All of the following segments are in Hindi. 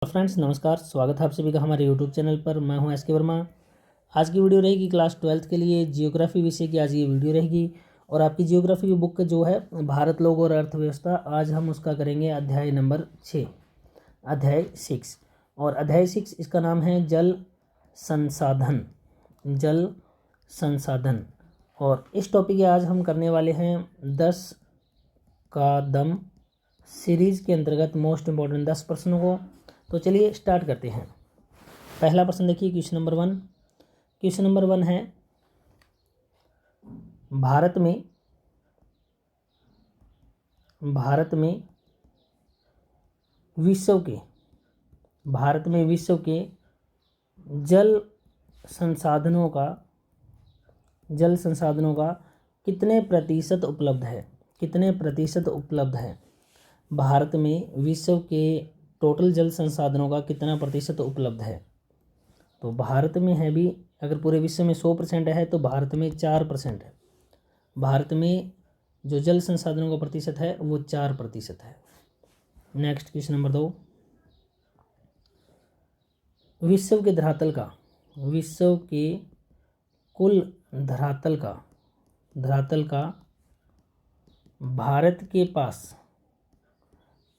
फ्रेंड्स नमस्कार, स्वागत है आप सभी का हमारे यूट्यूब चैनल पर। मैं हूं एस के वर्मा। आज की वीडियो रहेगी क्लास 12th के लिए जियोग्राफी विषय की। आज ये वीडियो रहेगी और आपकी जियोग्राफी की बुक जो है भारत, लोग और अर्थव्यवस्था, आज हम उसका करेंगे अध्याय नंबर 6, अध्याय 6। और अध्याय 6 इसका नाम है जल संसाधन। जल संसाधन। और इस टॉपिक के आज हम करने वाले हैं 10 का दम सीरीज़ के अंतर्गत मोस्ट इम्पोर्टेंट 10 प्रश्नों को। तो चलिए स्टार्ट करते हैं। पहला प्रश्न देखिए, क्वेश्चन नंबर 1। क्वेश्चन नंबर 1 है, भारत में विश्व के जल संसाधनों का कितने प्रतिशत उपलब्ध है? कितने प्रतिशत उपलब्ध है? भारत में विश्व के टोटल जल संसाधनों का कितना प्रतिशत उपलब्ध है? तो भारत में है भी, अगर पूरे विश्व में 100% है तो भारत में 4% है। भारत में जो जल संसाधनों का प्रतिशत है वो 4% है। Next question number 2। विश्व के कुल धरातल का भारत के पास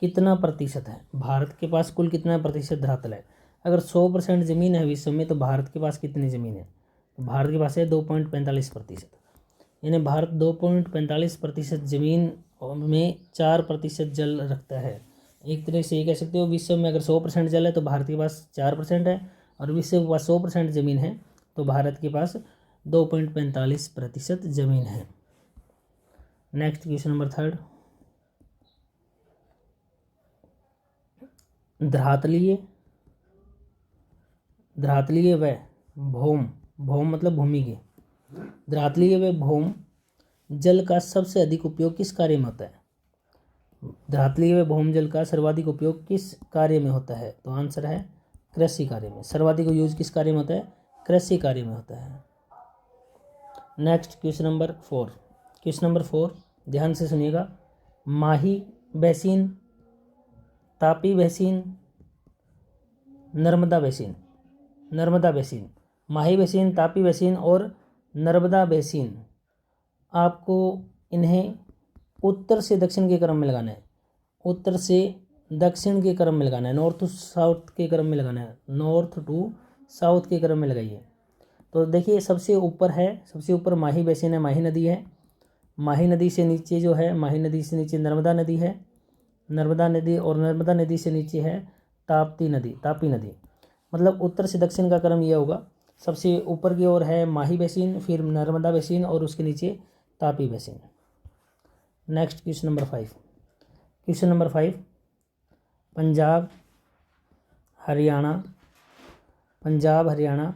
कितना प्रतिशत है? भारत के पास कुल कितना प्रतिशत धरातल है? अगर 100% ज़मीन है विश्व में तो भारत के पास कितनी ज़मीन है? तो भारत के पास है 2.45%। यानी भारत 2.45% ज़मीन में 4% जल रखता है। एक तरह से ये कह सकते हो, विश्व में अगर 100% जल है तो भारत के पास 4% है, और विश्व के पास 100% ज़मीन है तो भारत के पास 2.45% ज़मीन है। Next question number 3। धरातलीय व भौम मतलब भूमि के, धरातलीय व भौम जल का सबसे अधिक उपयोग किस कार्य में होता है? धरातलीय व भौम जल का सर्वाधिक उपयोग किस कार्य में होता है? तो आंसर है कृषि कार्य में। सर्वाधिक यूज किस कार्य में होता है? कृषि कार्य में होता है। Next question number 4। Question number 4 ध्यान से सुनिएगा। Mahi basin, Tapi basin, Narmada basin. Mahi basin, Tapi basin और नर्मदा बेसिन, आपको इन्हें उत्तर से दक्षिण के क्रम में लगाना है। उत्तर से दक्षिण के क्रम में लगाना है, नॉर्थ टू साउथ के क्रम में लगाना है। नॉर्थ टू साउथ के क्रम में लगाइए। तो देखिए, सबसे ऊपर माही बेसिन है, माही नदी है। माही नदी से नीचे जो है, माही नदी से नीचे नर्मदा नदी है। नर्मदा नदी और नर्मदा नदी से नीचे है ताप्ती नदी। मतलब उत्तर से दक्षिण का क्रम यह होगा। सबसे ऊपर की ओर है माही बेसिन, फिर नर्मदा बेसिन और उसके नीचे Tapi basin. Next question number 5। Question number 5, Punjab, Haryana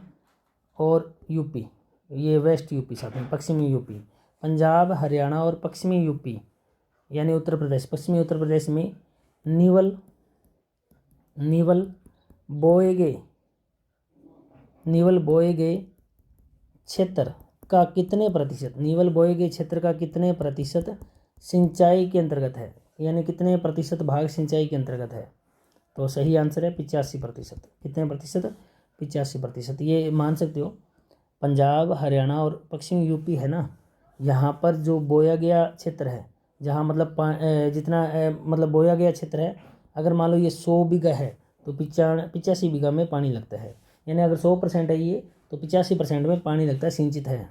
और यूपी, ये वेस्ट यूपी साथ में पश्चिमी यूपी। पंजाब, हरियाणा और पश्चिमी यूपी यानी उत्तर प्रदेश, पश्चिमी उत्तर प्रदेश में नीवल बोए गए क्षेत्र का कितने प्रतिशत सिंचाई के अंतर्गत है? यानी कितने प्रतिशत भाग सिंचाई के अंतर्गत है? तो सही आंसर है 85%। कितने प्रतिशत? 85%। ये मान सकते हो, पंजाब, हरियाणा और पश्चिमी यूपी है ना, यहाँ पर जो बोया गया क्षेत्र है, जहाँ मतलब जितना मतलब बोया गया क्षेत्र है, अगर मान लो ये 100 बीघा है तो 85 बीघा में पानी लगता है। यानी अगर 100% है ये तो 85% में पानी लगता है, सिंचित है।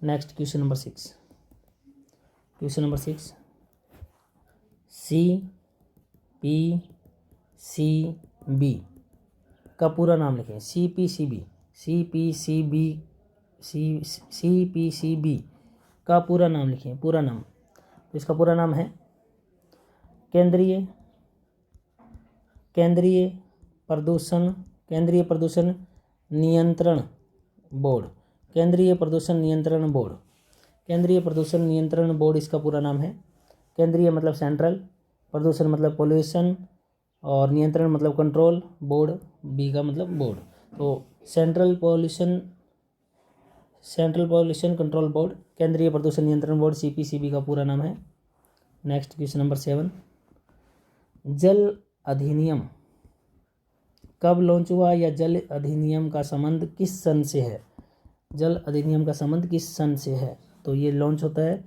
Next question number 6। Question number 6, CPCB का पूरा नाम लिखें। CPCB का पूरा नाम लिखें, पूरा नाम। तो इसका पूरा नाम है केंद्रीय प्रदूषण नियंत्रण बोर्ड। केंद्रीय प्रदूषण नियंत्रण बोर्ड इसका पूरा नाम है। केंद्रीय मतलब सेंट्रल, प्रदूषण मतलब पोल्यूशन, और नियंत्रण मतलब कंट्रोल, बोर्ड बी का मतलब बोर्ड। तो सेंट्रल पॉल्यूशन कंट्रोल बोर्ड, केंद्रीय प्रदूषण नियंत्रण बोर्ड, CPCB का पूरा नाम है। नेक्स्ट क्वेश्चन नंबर 7, जल अधिनियम कब लॉन्च हुआ या जल अधिनियम का संबंध किस सन से है? जल अधिनियम का संबंध किस सन से है? तो ये लॉन्च होता है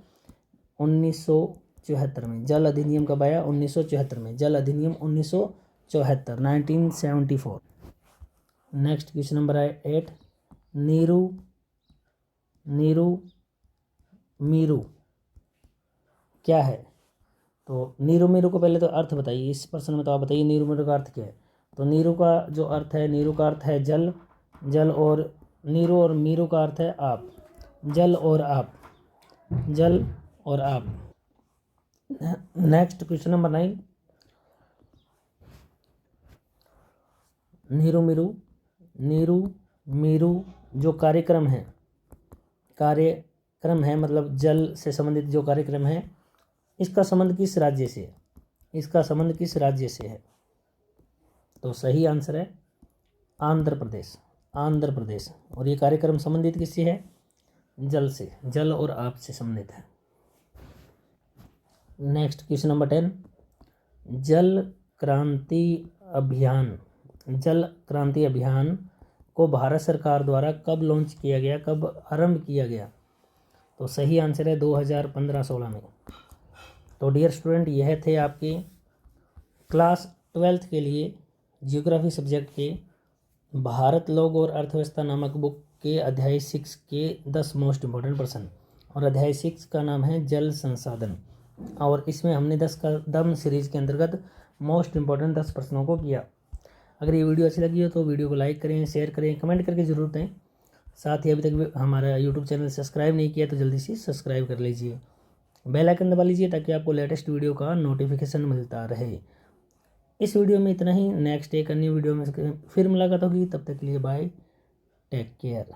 1974 में। जल अधिनियम कब आया? 1974 में। जल अधिनियम 1974, 1974। नेक्स्ट क्वेश्चन नंबर है 8। नीरू मीरू क्या है? तो नीरू मीरू को पहले तो अर्थ बताइए। इस प्रश्न में तो आप बताइए नीरू मीरू का अर्थ क्या है? तो नीरू का जो अर्थ है, नीरू का अर्थ है जल, जल और नीरू और मीरू का अर्थ है आप, जल और आप, जल और आप। Next question number 9। नीरू मीरू जो कार्यक्रम है मतलब जल से संबंधित जो कार्यक्रम है, इसका संबंध किस राज्य से है? इसका संबंध किस राज्य से है? तो सही आंसर है आंध्र प्रदेश, आंध्र प्रदेश। और ये कार्यक्रम संबंधित किससे है? जल से, जल और आप से संबंधित है। Next question number 10। जल क्रांति अभियान को भारत सरकार द्वारा कब लॉन्च किया गया, कब आरंभ किया गया? तो सही आंसर है 2015-16 में। तो डियर स्टूडेंट, यह थे आपके क्लास 12th के लिए जियोग्राफी सब्जेक्ट के भारत लोग और अर्थव्यवस्था नामक बुक के अध्याय 6 के 10 मोस्ट इम्पोर्टेंट प्रश्न। और अध्याय 6 का नाम है जल संसाधन, और इसमें हमने 10 कदम सीरीज के अंतर्गत मोस्ट इम्पोर्टेंट 10 प्रश्नों को किया। अगर ये वीडियो अच्छी लगी हो तो वीडियो को लाइक करें, शेयर करें, कमेंट करके ज़रूर दें। साथ ही अभी तक हमारा यूट्यूब चैनल सब्सक्राइब नहीं किया तो जल्दी से सब्सक्राइब कर लीजिए, बेल आइकन दबा लीजिए ताकि आपको लेटेस्ट वीडियो का नोटिफिकेशन मिलता रहे। इस वीडियो में इतना ही। नेक्स्ट एक अन्य वीडियो में फिर मुलाकात होगी। तब तक के लिए बाय, टेक केयर।